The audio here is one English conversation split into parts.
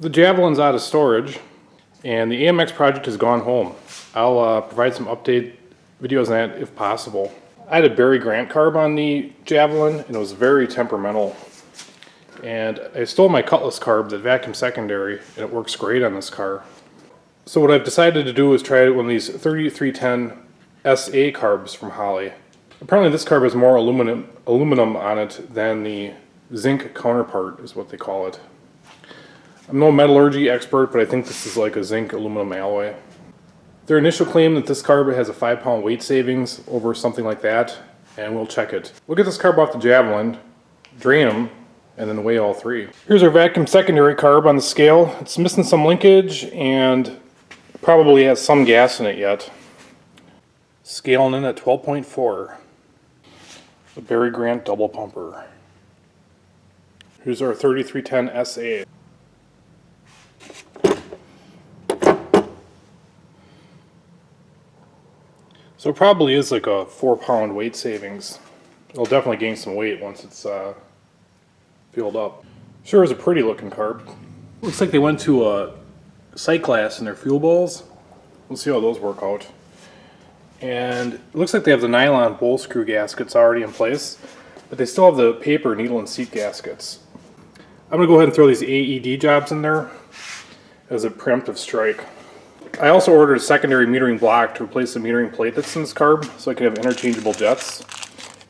The Javelin's out of storage, and the AMX project has gone home. I'll provide some update videos on that if possible. I had a Barry Grant carb on the Javelin, and it was very temperamental. And I stole my Cutlass carb, the vacuum secondary, and it works great on this car. So what I've decided to do is try one of these 3310 SA carbs from Holley. Apparently this carb has more aluminum on it than the zinc counterpart, is what they call it. I'm no metallurgy expert, but I think this is like a zinc aluminum alloy. Their initial claim that this carb has a 5-pound weight savings over something like that, and we'll check it. We'll get this carb off the Javelin, drain them, and then weigh all three. Here's our vacuum secondary carb on the scale. It's missing some linkage and probably has some gas in it yet. Scaling in at 12.4. The Barry Grant double pumper. Here's our 3310 SA. So it probably is like a 4-pound weight savings. It'll definitely gain some weight once it's filled up. Sure is a pretty looking carb. Looks like they went to a sight glass in their fuel bowls. We'll see how those work out. And it looks like they have the nylon bowl screw gaskets already in place, but they still have the paper needle and seat gaskets. I'm going to go ahead and throw these AED jobs in there as a preemptive strike. I also ordered a secondary metering block to replace the metering plate that's in this carb so I can have interchangeable jets.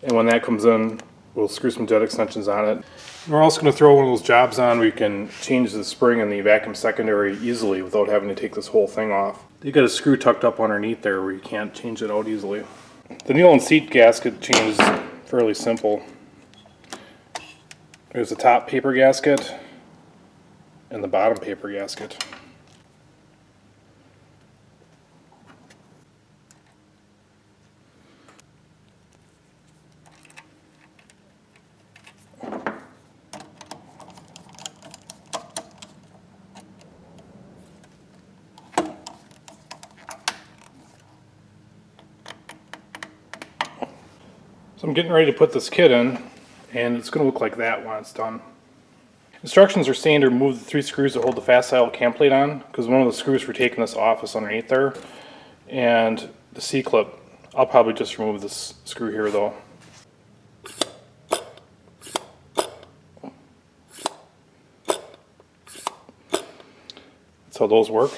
And when that comes in, we'll screw some jet extensions on it. And we're also going to throw one of those jobs on where you can change the spring in the vacuum secondary easily without having to take this whole thing off. You got a screw tucked up underneath there where you can't change it out easily. The needle and seat gasket change is fairly simple. There's the top paper gasket and the bottom paper gasket. So I'm getting ready to put this kit in, and it's going to look like that when it's done. Instructions are saying to remove the 3 screws that hold the facile cam plate on, because one of the screws for taking this off is underneath there. And the C-clip, I'll probably just remove this screw here though. That's how those work.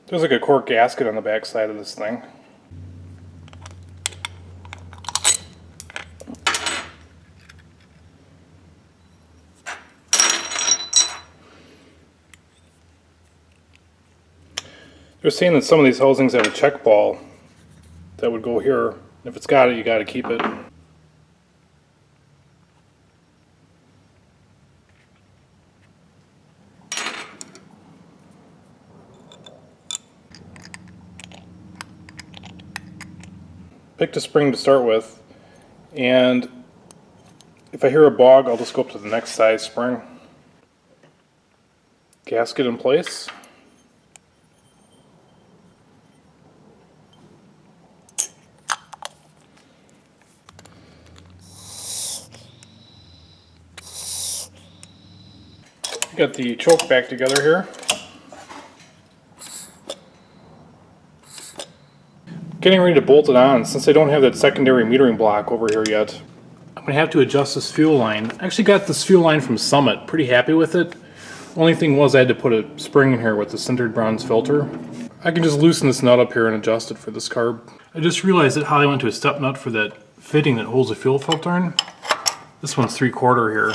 There's like a cork gasket on the back side of this thing. They're saying that some of these housings have a check ball that would go here. If it's got it, you got to keep it. Picked a spring to start with, and if I hear a bog, I'll just go up to the next size spring. Gasket in place. Got the choke back together here. Getting ready to bolt it on. Since I don't have that secondary metering block over here yet, I'm going to have to adjust this fuel line. I actually got this fuel line from Summit. Pretty happy with it. Only thing was I had to put a spring in here with the sintered bronze filter. I can just loosen this nut up here and adjust it for this carb. I just realized that how I went to a step nut for that fitting that holds the fuel filter in. This one's 3/4 here.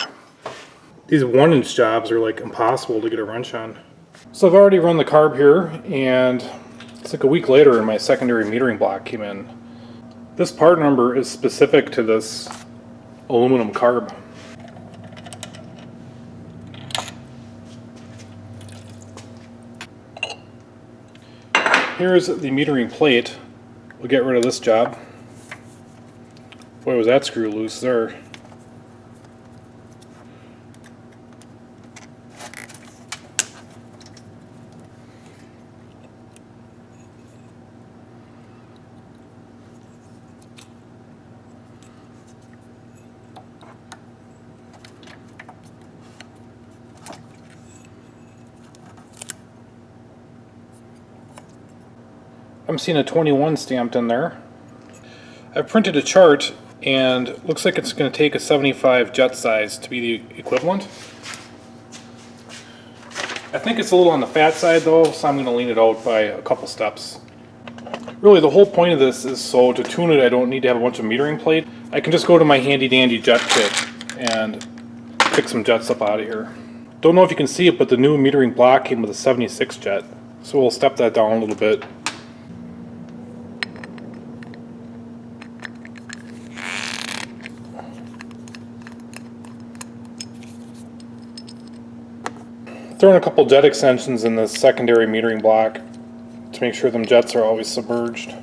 These 1-inch jobs are like impossible to get a wrench on. So I've already run the carb here, and it's like a week later and my secondary metering block came in. This part number is specific to this aluminum carb. Here's the metering plate. We'll get rid of this job. Boy, was that screw loose there. I'm seeing a 21 stamped in there. I've printed a chart and it looks like it's going to take a 75 jet size to be the equivalent. I think it's a little on the fat side though, so I'm going to lean it out by a couple steps. Really the whole point of this is so to tune it I don't need to have a bunch of metering plate. I can just go to my handy dandy jet kit and pick some jets up out of here. Don't know if you can see it, but the new metering block came with a 76 jet, so we'll step that down a little bit. Throwing a couple jet extensions in the secondary metering block to make sure them jets are always submerged.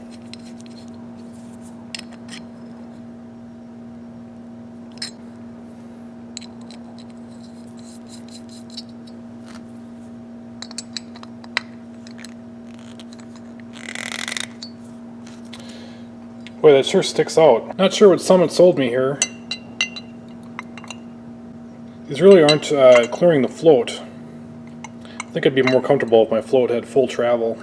Boy, that sure sticks out. Not sure what Summit sold me here. These really aren't clearing the float. I think I'd be more comfortable if my float had full travel.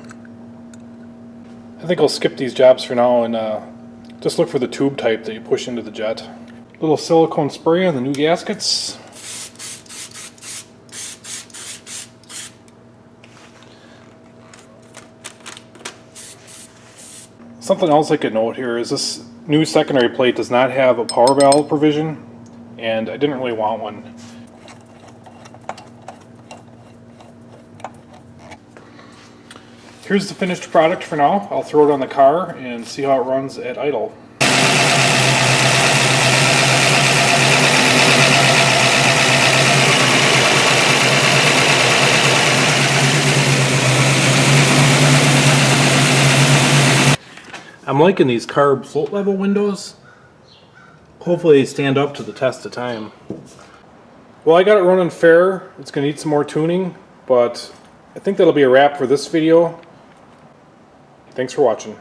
I think I'll skip these jobs for now and just look for the tube type that you push into the jet. Little silicone spray on the new gaskets. Something else I could note here is this new secondary plate does not have a power valve provision, and I didn't really want one. Here's the finished product for now. I'll throw it on the car and see how it runs at idle. I'm liking these carb float level windows. Hopefully they stand up to the test of time. Well, I got it running fair. It's going to need some more tuning, but I think that'll be a wrap for this video. Thanks for watching.